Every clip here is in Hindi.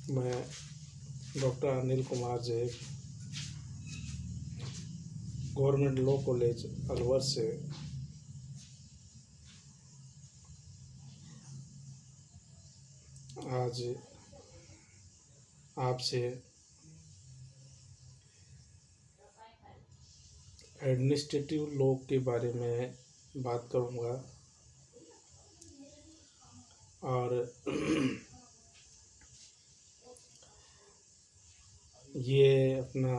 मैं doctor Anil Kumar Jain, government law college Alwar से आज आपसे एडमिनिस्ट्रेटिव लॉ के बारे में बात करूँगा। और ये अपना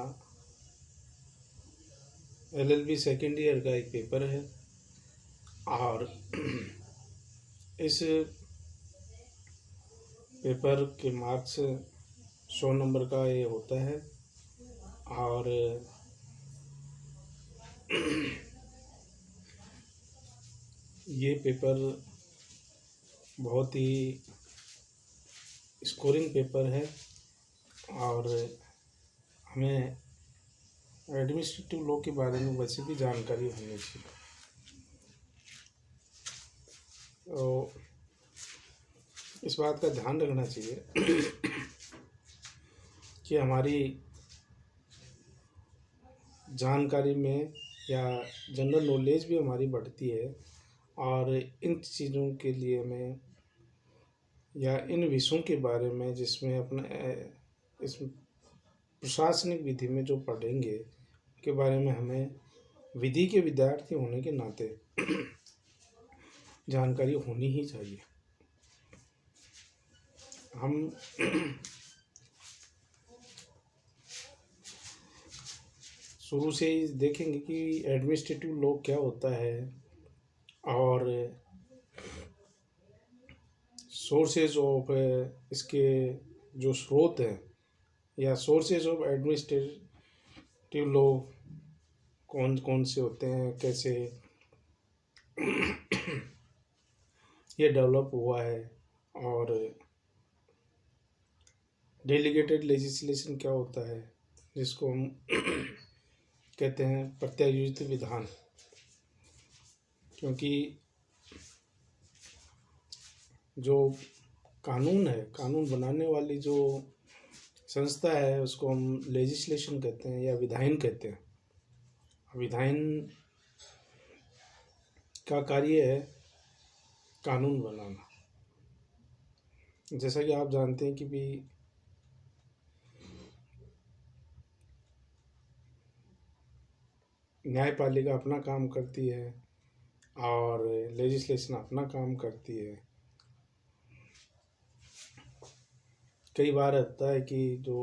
LLB सेकेंड ईयर का एक पेपर है और इस पेपर के मार्क्स 100 नंबर का ये होता है। और ये पेपर बहुत ही स्कोरिंग पेपर है और हमें एडमिनिस्ट्रेटिव लॉ के बारे में वैसे भी जानकारी होनी चाहिए। तो इस बात का ध्यान रखना चाहिए कि हमारी जानकारी में या जनरल नॉलेज भी हमारी बढ़ती है और इन चीज़ों के लिए हमें या इन विषयों के बारे में जिसमें अपना इस प्रशासनिक विधि में जो पढ़ेंगे के बारे में हमें विधि के विद्यार्थी होने के नाते जानकारी होनी ही चाहिए। हम शुरू से ही देखेंगे कि एडमिनिस्ट्रेटिव लॉ क्या होता है और सोर्सेज ऑफ इसके जो स्रोत हैं या सोर्सेज ऑफ एडमिनिस्ट्रेटिव लॉ कौन कौन से होते हैं, कैसे ये डेवलप हुआ है और डेलीगेटेड लेजिस्लेशन क्या होता है जिसको हम कहते हैं प्रत्यायोजित विधान। क्योंकि जो कानून है, कानून बनाने वाली जो संस्था है उसको हम लेजिस्लेशन कहते हैं या विधायन कहते हैं। विधायन का कार्य है कानून बनाना। जैसा कि आप जानते हैं कि भी न्यायपालिका अपना काम करती है और लेजिस्लेशन अपना काम करती है। कई बार होता है कि जो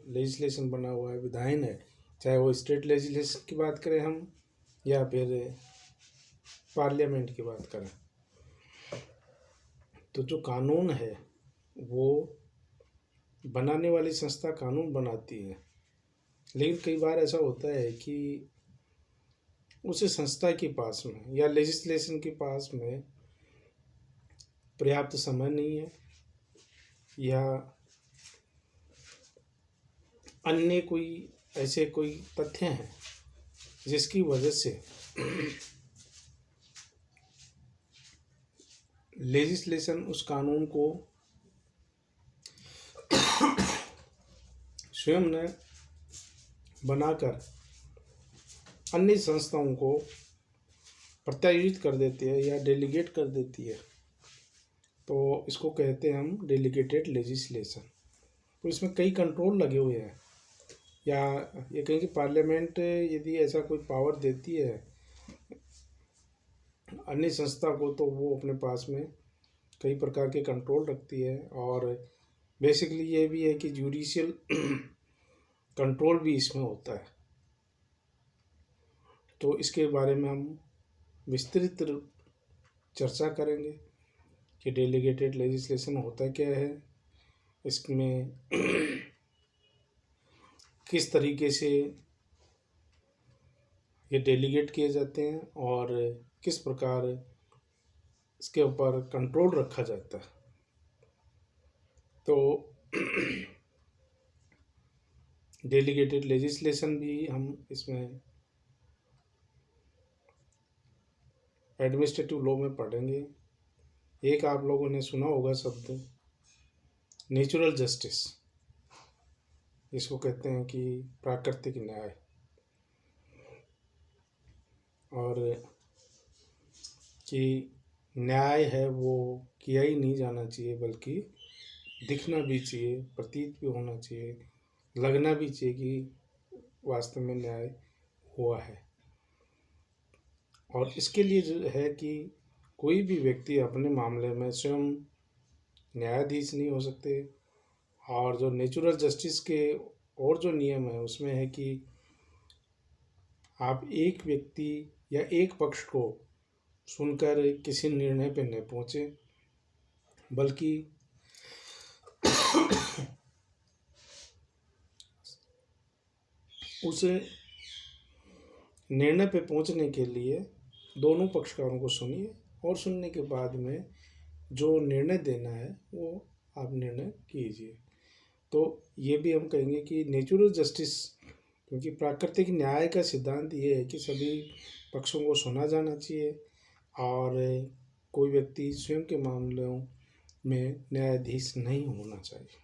लेजिस्लेशन बना हुआ है विधायन है, चाहे वो स्टेट लेजिस्लेशन की बात करें हम या फिर पार्लियामेंट की बात करें, तो जो कानून है वो बनाने वाली संस्था कानून बनाती है। लेकिन कई बार ऐसा होता है कि उस संस्था के पास में या लेजिस्लेशन के पास में पर्याप्त समय नहीं है या अन्य कोई ऐसे कोई तथ्य हैं जिसकी वजह से लेजिस्लेशन उस कानून को स्वयं ने बनाकर अन्य संस्थाओं को प्रत्यायोजित कर देती है या डेलीगेट कर देती है। तो इसको कहते हैं हम डेलीगेटेड लेजिस्लेशन। तो इसमें कई कंट्रोल लगे हुए हैं या ये कहें कि पार्लियामेंट यदि ऐसा कोई पावर देती है अन्य संस्था को तो वो अपने पास में कई प्रकार के कंट्रोल रखती है। और बेसिकली ये भी है कि जुडिशियल कंट्रोल भी इसमें होता है। तो इसके बारे में हम विस्तृत चर्चा करेंगे कि डेलीगेटेड लेजिस्लेशन होता क्या है, इसमें किस तरीके से ये डेलीगेट किए जाते हैं और किस प्रकार इसके ऊपर कंट्रोल रखा जाता है। तो डेलीगेटेड लेजिस्लेशन भी हम इसमें एडमिनिस्ट्रेटिव लॉ में पढ़ेंगे। एक आप लोगों ने सुना होगा शब्द नेचुरल जस्टिस। जिसको कहते हैं कि प्राकृतिक न्याय। और कि न्याय है वो किया ही नहीं जाना चाहिए, बल्कि दिखना भी चाहिए, प्रतीत भी होना चाहिए, लगना भी चाहिए कि वास्तव में न्याय हुआ है। और इसके लिए जो है कि कोई भी व्यक्ति अपने मामले में स्वयं न्यायाधीश नहीं हो सकते। और जो नेचुरल जस्टिस के और जो नियम है उसमें है कि आप एक व्यक्ति या एक पक्ष को सुनकर किसी निर्णय पर न पहुँचे, बल्कि उस निर्णय पे पहुंचने के लिए दोनों पक्षकारों को सुनिए और सुनने के बाद में जो निर्णय देना है वो आप निर्णय कीजिए। तो ये भी हम कहेंगे कि नेचुरल जस्टिस, क्योंकि प्राकृतिक न्याय का सिद्धांत ये है कि सभी पक्षों को सुना जाना चाहिए और कोई व्यक्ति स्वयं के मामलों में न्यायाधीश नहीं होना चाहिए।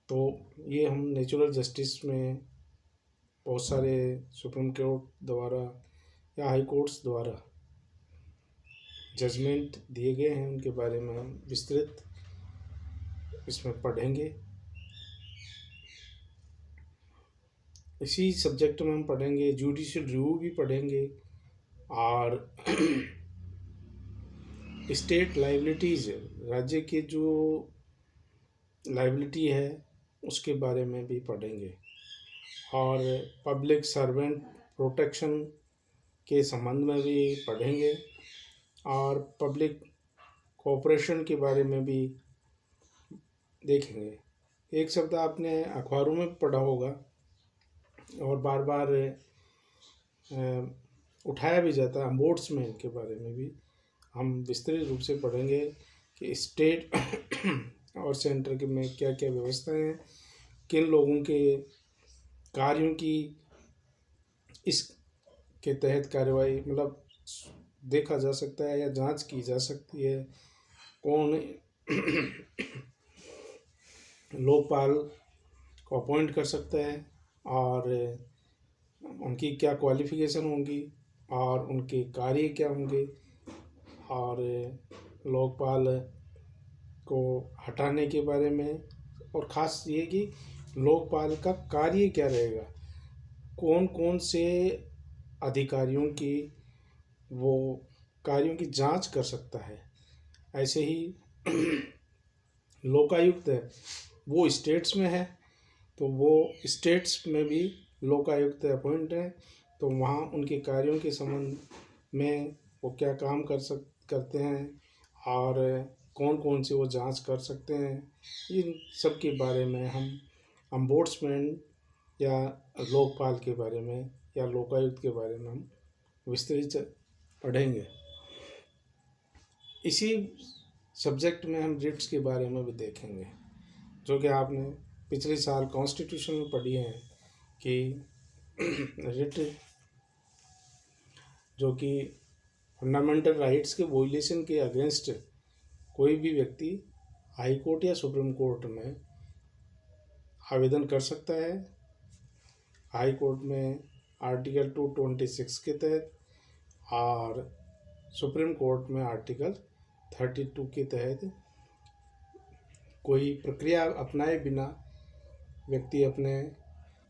तो ये हम नेचुरल जस्टिस में बहुत सारे सुप्रीम कोर्ट द्वारा या हाई कोर्ट्स द्वारा जजमेंट दिए गए हैं, उनके बारे में हम विस्तृत इसमें पढ़ेंगे। इसी सब्जेक्ट में हम पढ़ेंगे, जुडिशियल रिव्यू भी पढ़ेंगे और स्टेट लाइबिलिटीज़, राज्य के जो लाइबिलिटी है उसके बारे में भी पढ़ेंगे और पब्लिक सर्वेंट प्रोटेक्शन के संबंध में भी पढ़ेंगे और पब्लिक कोऑपरेशन के बारे में भी देखेंगे। एक शब्द आपने अखबारों में पढ़ा होगा और बार बार उठाया भी जाता है, ओम्बुड्समैन के बारे में भी हम विस्तृत रूप से पढ़ेंगे कि स्टेट और सेंटर के में क्या क्या व्यवस्थाएं हैं, किन लोगों के कार्यों की इस के तहत कार्रवाई मतलब देखा जा सकता है या जांच की जा सकती है, कौन लोकपाल को अपॉइंट कर सकता है और उनकी क्या क्वालिफिकेशन होंगी और उनके कार्य क्या होंगे और लोकपाल को हटाने के बारे में, और ख़ास ये कि लोकपाल का कार्य क्या रहेगा, कौन कौन से अधिकारियों की वो कार्यों की जांच कर सकता है। ऐसे ही लोकायुक्त है वो स्टेट्स में है, तो वो स्टेट्स में भी लोकायुक्त अपॉइंट है, तो वहाँ उनके कार्यों के संबंध में वो क्या काम करते हैं और कौन कौन से वो जांच कर सकते हैं, इन सब के बारे में हम ओम्बुड्समैन या लोकपाल के बारे में या लोकायुक्त के बारे में हम विस्तृत पढ़ेंगे। इसी सब्जेक्ट में हम रिट्स के बारे में भी देखेंगे, जो कि आपने पिछले साल कॉन्स्टिट्यूशन में पढ़ी है कि रिट जो कि फंडामेंटल राइट्स के वोलेशन के अगेंस्ट कोई भी व्यक्ति हाई कोर्ट या सुप्रीम कोर्ट में आवेदन कर सकता है। हाई कोर्ट में आर्टिकल 226 के तहत और सुप्रीम कोर्ट में आर्टिकल 32 के तहत कोई प्रक्रिया अपनाए बिना व्यक्ति अपने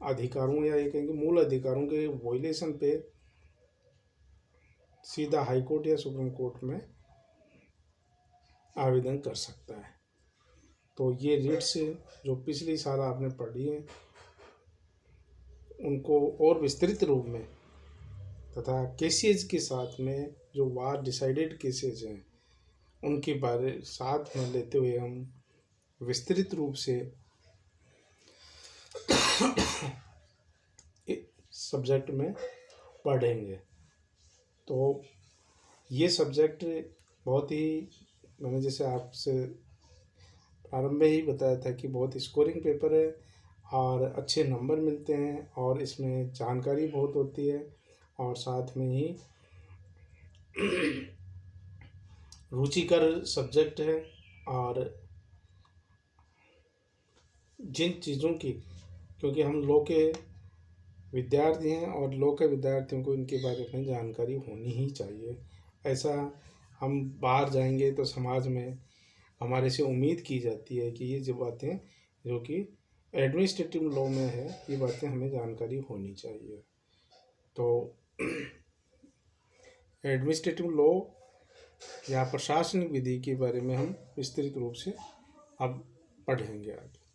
अधिकारों या ये कहेंगे मूल अधिकारों के वोलेशन पे सीधा हाई कोर्ट या सुप्रीम कोर्ट में आवेदन कर सकता है। तो ये रिट्स जो पिछली साल आपने पढ़ी हैं उनको और विस्तृत रूप में तथा केसेज के साथ में जो वार डिसाइडेड केसेज हैं उनके बारे साथ में लेते हुए हम विस्तृत रूप से सब्जेक्ट में पढ़ेंगे। तो ये सब्जेक्ट बहुत ही, मैंने जैसे आपसे प्रारंभ में ही बताया था कि बहुत स्कोरिंग पेपर है और अच्छे नंबर मिलते हैं और इसमें जानकारी बहुत होती है और साथ में ही रुचिकर सब्जेक्ट है। और जिन चीज़ों की क्योंकि हम लॉ के विद्यार्थी हैं और लॉ के विद्यार्थियों को इनके बारे में जानकारी होनी ही चाहिए। ऐसा हम बाहर जाएंगे तो समाज में हमारे से उम्मीद की जाती है कि ये जो बातें जो कि एडमिनिस्ट्रेटिव लॉ में है, ये बातें हमें जानकारी होनी चाहिए। तो एडमिनिस्ट्रेटिव लॉ या प्रशासनिक विधि के बारे में हम विस्तृत रूप से अब पढ़ेंगे आगे।